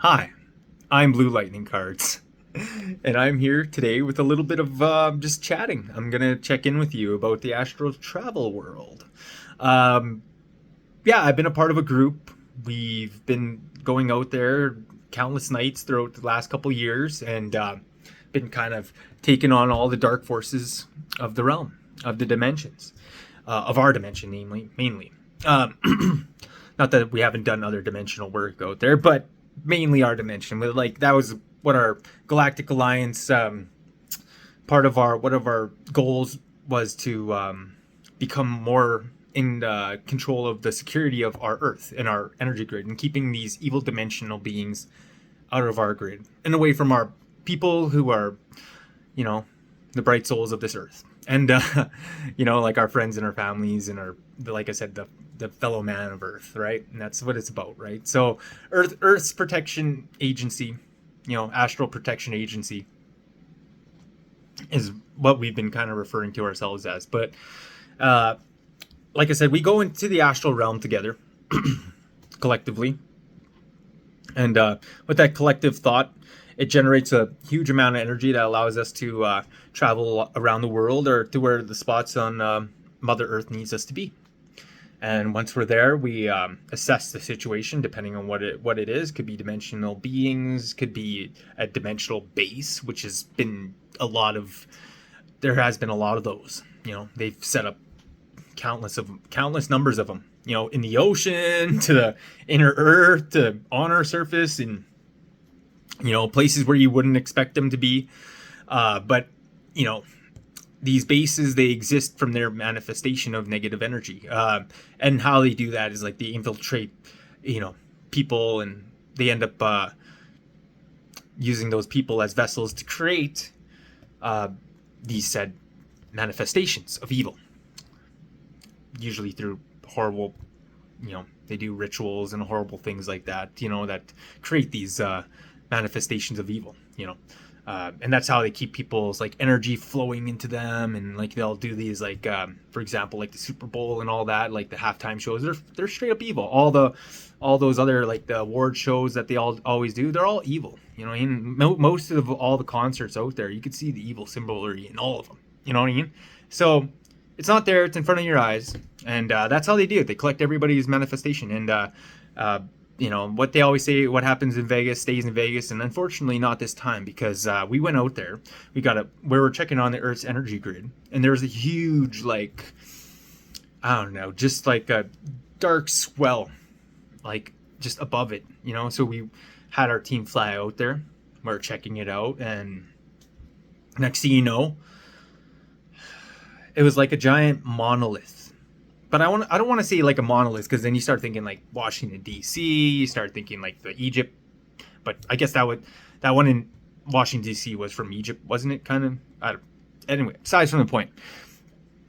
Hi, I'm Blue Lightning Cards, and I'm here today with a little bit of just chatting. I'm gonna check in with you about the astral travel world. Um, yeah, I've been a part of a group. We've been going out there countless nights throughout the last couple years, and been kind of taking on all the dark forces of the realm, of the dimensions, of our dimension, namely, mainly. Not that we haven't done other dimensional work out there, but mainly our dimension. Like that was what our Galactic Alliance part of our one of our goals was to become more in control of the security of our Earth and our energy grid, and keeping these evil dimensional beings out of our grid and away from our people who are, you know, the bright souls of this Earth, and like our friends and our families and our, like I said, the fellow man of Earth, right? And that's what it's about, right? So Earth's protection agency, astral protection agency, is what we've been kind of referring to ourselves as. But like I said, we go into the astral realm together, collectively, and with that collective thought, it generates a huge amount of energy that allows us to travel around the world, or to where the spots on Mother Earth needs us to be. And once we're there, we assess the situation depending on what it is. Could be dimensional beings, could be a dimensional base, which has been there has been a lot of those. They've set up countless numbers of them. In the ocean, to the inner Earth, to on our surface, and places where you wouldn't expect them to be. But these bases, they exist from their manifestation of negative energy, and how they do that is like they infiltrate people, and they end up using those people as vessels to create these said manifestations of evil, usually through horrible, they do rituals and horrible things like that, that create these manifestations of evil, and that's how they keep people's like energy flowing into them. And like they'll do these, like for example, like the Super Bowl and all that, like the halftime shows, they're straight up evil. All those other, like the award shows that they always do, they're all evil. Most of all the concerts out there, you could see the evil symbolatry in all of them. You know what I mean? So it's not there, it's in front of your eyes, and that's how they do it. They collect everybody's manifestation, and what they always say, what happens in Vegas stays in Vegas. And unfortunately not this time, because we went out there, we were checking on the Earth's energy grid, and there was a huge, like, I don't know, just like a dark swell, like just above it, so we had our team fly out there. We're checking it out, and next thing you know, it was like a giant monolith. But I don't want to say like a monolith, because then you start thinking like Washington D.C. You start thinking like the Egypt, but I guess that one in Washington D.C. was from Egypt, wasn't it? Kind of. Anyway, aside from the point,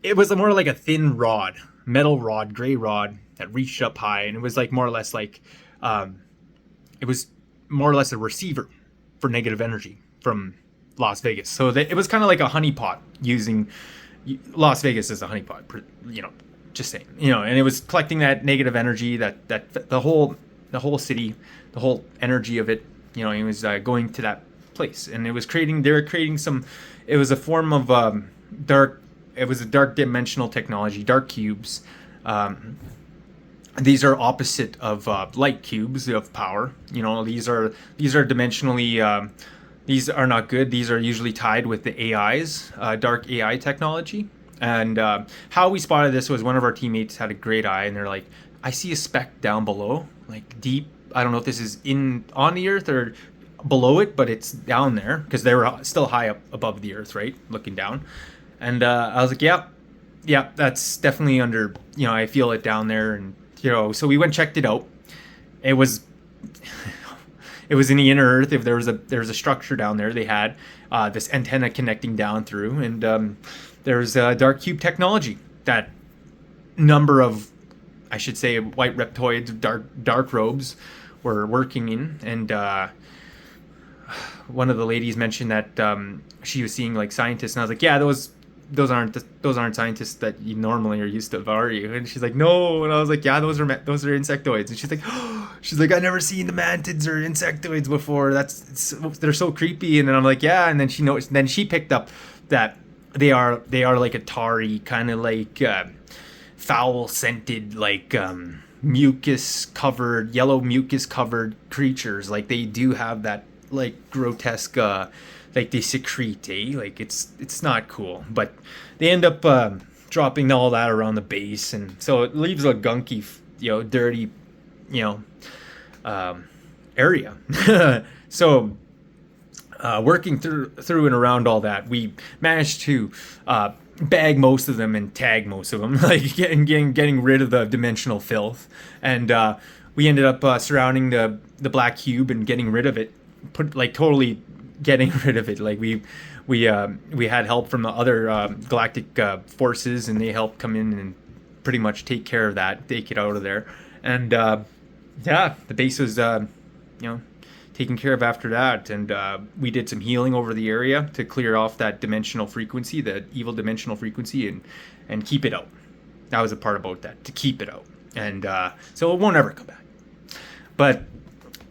it was more like a thin rod, metal rod, gray rod that reached up high, and it was like more or less like, it was more or less a receiver for negative energy from Las Vegas. So it was kind of like a honeypot, using Las Vegas as a honeypot, just saying, and it was collecting that negative energy, that the whole city, the whole energy of it, it was going to that place, and they were creating some, it was a form of it was a dark dimensional technology, dark cubes. These are opposite of light cubes of power. These are dimensionally, these are not good. These are usually tied with the AIs, dark AI technology. And how we spotted this was one of our teammates had a great eye, and they're like, I see a speck down below, like deep. I don't know if this is on the Earth or below it, but it's down there, because they were still high up above the Earth, right, looking down. And I was like, yeah, that's definitely under. I feel it down there, and so we went and checked it out. It was it was in the inner Earth. If there was a structure down there, they had this antenna connecting down through, and there's dark cube technology that number of, I should say, white reptoids, dark robes were working in. And one of the ladies mentioned that she was seeing like scientists, and I was like, yeah, those aren't scientists that you normally are used to, are you? And she's like, no. And I was like, yeah, those are insectoids. And she's like, oh, she's like, I never seen the mantids or insectoids before. They're so creepy. And then I'm like, yeah. And then she noticed. Then she picked up that they are like Atari, kind of like foul scented, like yellow mucus covered creatures. Like they do have that like grotesque, like they secrete, like it's not cool. But they end up dropping all that around the base, and so it leaves a gunky, dirty, area. So working through and around all that, we managed to bag most of them and tag most of them, like getting rid of the dimensional filth, and we ended up surrounding the black cube and getting rid of it, totally getting rid of it. Like we had help from the other galactic forces, and they helped come in and pretty much take care of that, take it out of there, and yeah, the base was taken care of after that, and we did some healing over the area to clear off that dimensional frequency, the evil dimensional frequency, and keep it out. That was a part about that, to keep it out, and so it won't ever come back. But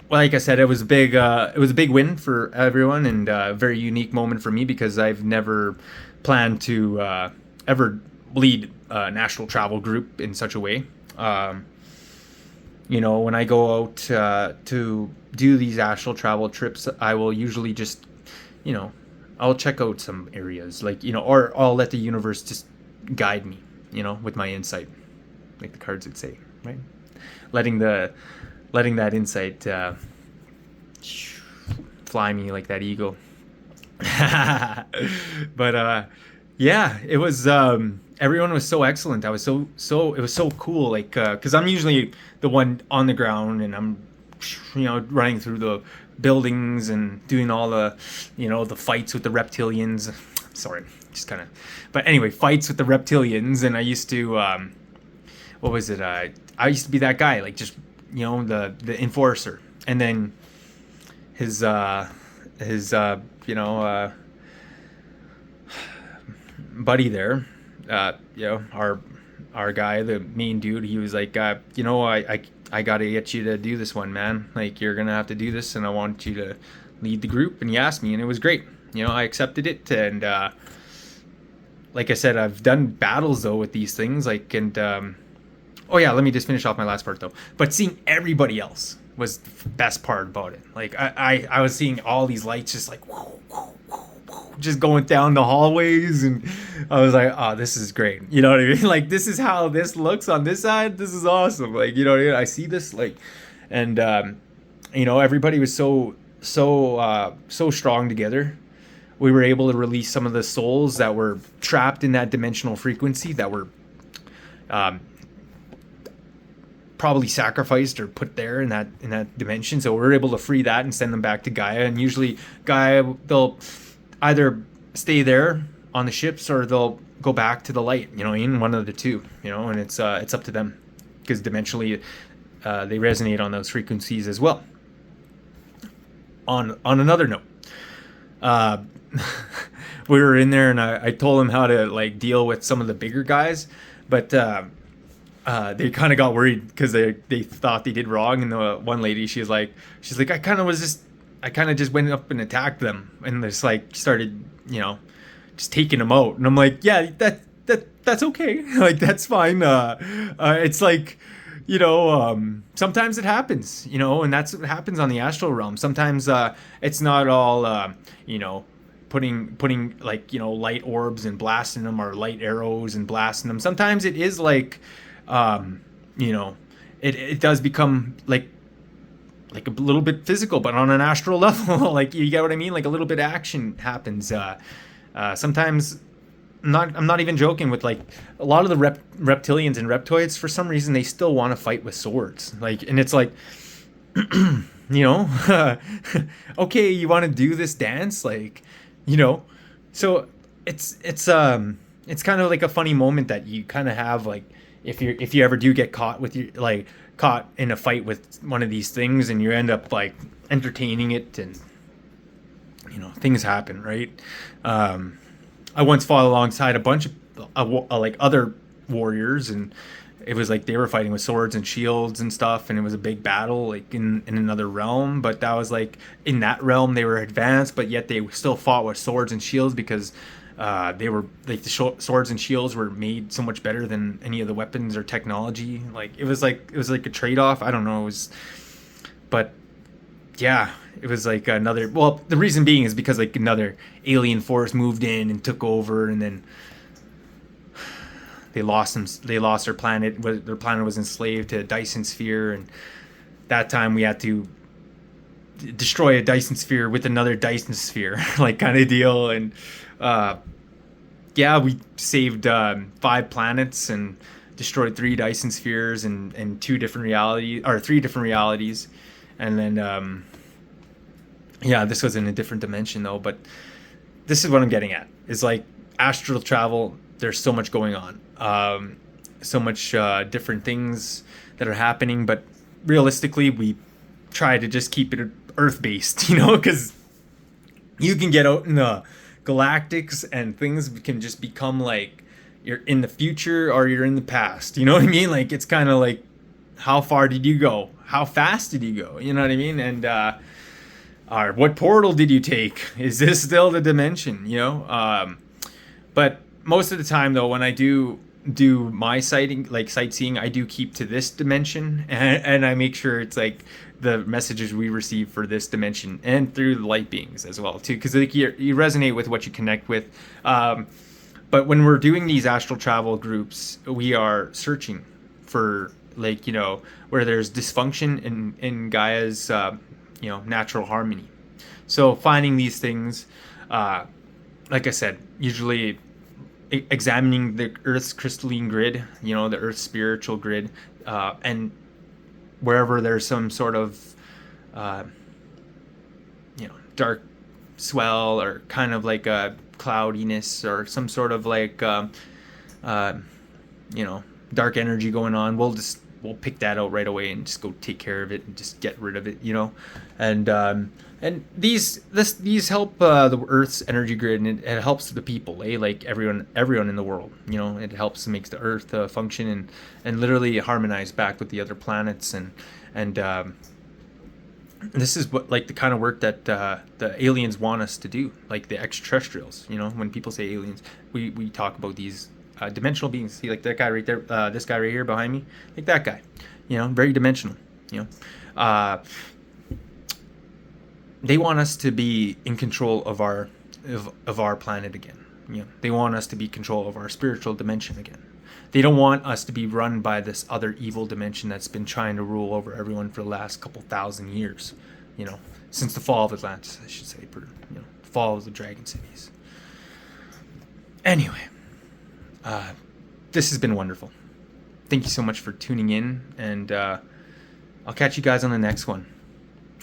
like I said, it was a big win for everyone, and a very unique moment for me, because I've never planned to ever lead an astral travel group in such a way. When I go out to do these astral travel trips, I will usually just, I'll check out some areas, or I'll let the universe just guide me, with my insight, like the cards would say, right? Letting that insight fly me like that eagle. But yeah, it was everyone was so excellent. I was so it was so cool, like because I'm usually the one on the ground, and I'm running through the buildings and doing all the the fights with the reptilians. Sorry, just kind of, but anyway, fights with the reptilians. And I used to what was it, I used to be that guy, like just the enforcer, and then his buddy there, our guy, the main dude, he was like, I gotta get you to do this one, man. Like, you're gonna have to do this, and I want you to lead the group. And he asked me, and it was great. I accepted it, and like I said, I've done battles though with these things, like, and oh yeah, let me just finish off my last part though. But seeing everybody else was the best part about it. Like I was seeing all these lights just like just going down the hallways, and I was like, oh, this is great. You know what I mean? Like, this is how this looks on this side. This is awesome. Like, what I mean? I see this, like, and everybody was so strong together. We were able to release some of the souls that were trapped in that dimensional frequency, that were probably sacrificed or put there in that dimension. So we were able to free that and send them back to Gaia. And usually Gaia, they'll either stay there on the ships, or they'll go back to the light, in one of the two, and it's up to them, because dimensionally they resonate on those frequencies as well. On another note, we were in there, and I told them how to like deal with some of the bigger guys, but they kind of got worried because they thought they did wrong. And the one lady, she's like, I kind of just went up and attacked them, and just like started, just taking them out. And I'm like, yeah, that's okay. Like, that's fine. It's like, sometimes it happens, and that's what happens on the astral realm. Sometimes it's not all, putting like, light orbs and blasting them, or light arrows and blasting them. Sometimes it is like, it does become like a little bit physical, but on an astral level. Like, you get what I mean? Like, a little bit of action happens. Sometimes, I'm not even joking, with like a lot of the reptilians and reptoids, for some reason they still want to fight with swords. Like, and it's like, okay, you want to do this dance, like, so it's kind of like a funny moment that you kind of have, like, if you ever do get caught in a fight with one of these things, and you end up like entertaining it, and things happen, right? I once fought alongside a bunch of like other warriors, and it was like they were fighting with swords and shields and stuff, and it was a big battle like in another realm. But that was like in that realm they were advanced, but yet they still fought with swords and shields because they were like the swords and shields were made so much better than any of the weapons or technology. Like it was like a trade-off. I don't know. It was, but yeah, it was like another. Well, the reason being is because like another alien force moved in and took over, and then they lost them. They lost their planet. Their planet was enslaved to a Dyson sphere, and that time we had to destroy a Dyson sphere with another Dyson sphere, like kind of deal. And yeah, we saved 5 planets and destroyed 3 Dyson spheres and 2 different realities or 3 different realities. And then yeah, this was in a different dimension though. But this is what I'm getting at. Is like astral travel. There's so much going on, so much different things that are happening. But realistically, we try to just keep it Earth-based, you know, because you can get out in the galactics and things can just become like you're in the future or you're in the past. You know what I mean? Like it's kind of like, how far did you go? How fast did you go? You know what I mean? And or what portal did you take? Is this still the dimension? You know, but most of the time though, when I do my sightseeing, I do keep to this dimension, and I make sure it's like the messages we receive for this dimension and through the light beings as well too, because like you resonate with what you connect with. But when we're doing these astral travel groups, we are searching for like, you know, where there's dysfunction in Gaia's you know, natural harmony. So finding these things, like I said, usually examining the Earth's crystalline grid, you know, the Earth's spiritual grid, and wherever there's some sort of, you know, dark swell or kind of like a cloudiness or some sort of like, you know, dark energy going on, we'll pick that out right away and just go take care of it and just get rid of it, you know. And these help the Earth's energy grid, and it helps the people, like everyone in the world, you know. It helps, makes the Earth function and literally harmonize back with the other planets, and this is what like the kind of work that the aliens want us to do, like the extraterrestrials. You know, when people say aliens, we talk about these dimensional beings. See, like that guy right there, this guy right here behind me, like that guy, you know, very dimensional, you know. They want us to be in control of our planet again. You know, they want us to be in control of our spiritual dimension again. They don't want us to be run by this other evil dimension that's been trying to rule over everyone for the last couple thousand years. You know, since the fall of Atlantis, I should say, you know, fall of the dragon cities. Anyway, this has been wonderful. Thank you so much for tuning in, and I'll catch you guys on the next one.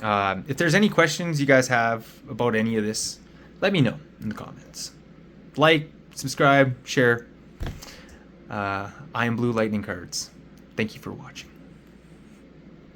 If there's any questions you guys have about any of this, let me know in the comments. Like, subscribe, share. I am Blue Lightning Cards. Thank you for watching.